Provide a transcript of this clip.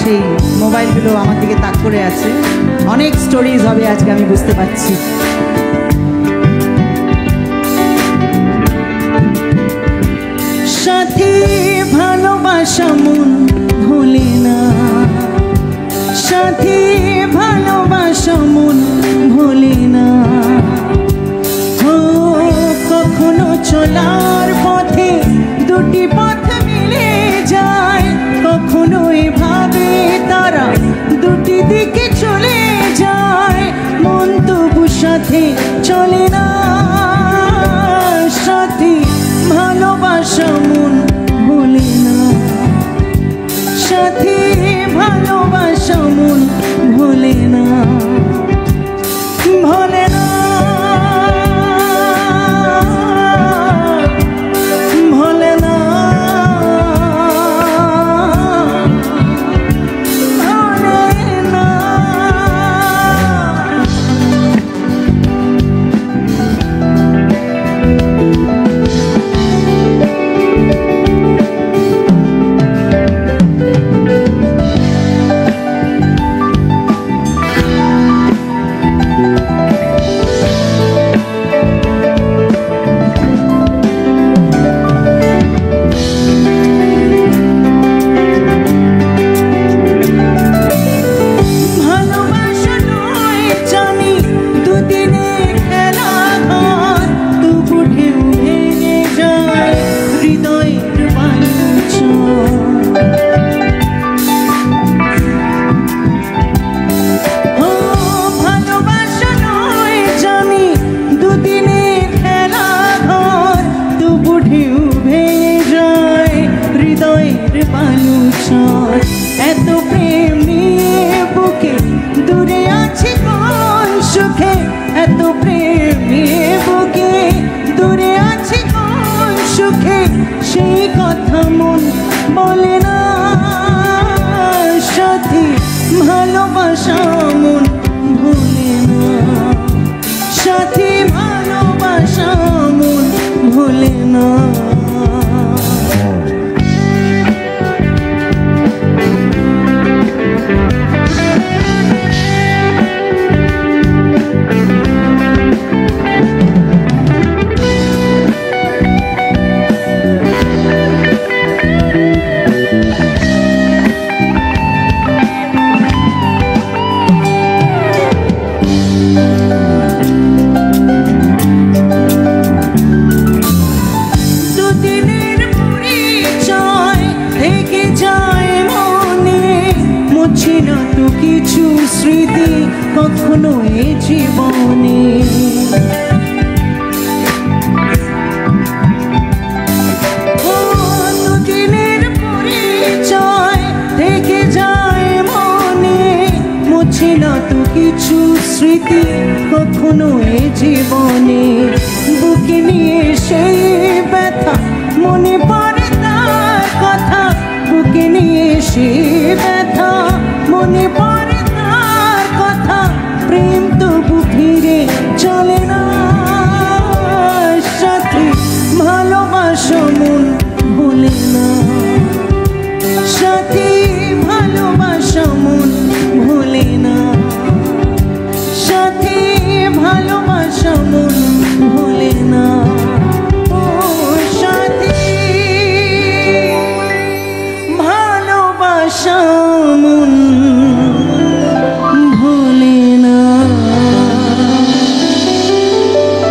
সেই মোবাইলগুলো আমার দিকে তাক করে আছে। অনেক স্টোরিজ হবে আজকে, আমি বুঝতে পারছি। সাথী ভালোবাসা মন ভোলে না, সাথী ভালোবাসা মন ভোলে না। কখনো চলার পথে দুটি পথ মিলে যায়, কখনো এভাবে তারা দুটি দিকে চলে যায়, মন তবু সাথে চলে না। সাথী ভালোবাসা মন ভোলে না, সাথী ভালোবাসা মন ভোলে না, ভোলে না, ভোলে না, ভোলে না। এত প্রেম নিয়ে বুকে দূরে আছি কোন সুখে, এত প্রেম নিয়ে বুকে দূরে আছি কোন সুখে, সেই কথা মন বলে না। সাথী ভালোবাসা মন ভোলে না, সাথী ভালোবাসা মন ভোলে না। কিছু স্মৃতি কখনো এ জীবনে, দুদিনের পরিচয় থেকে যায় মনে, মুছে না তো কিছু স্মৃতি কখনো এ জীবনে, বুকে নিয়ে সেই ব্যথা মনে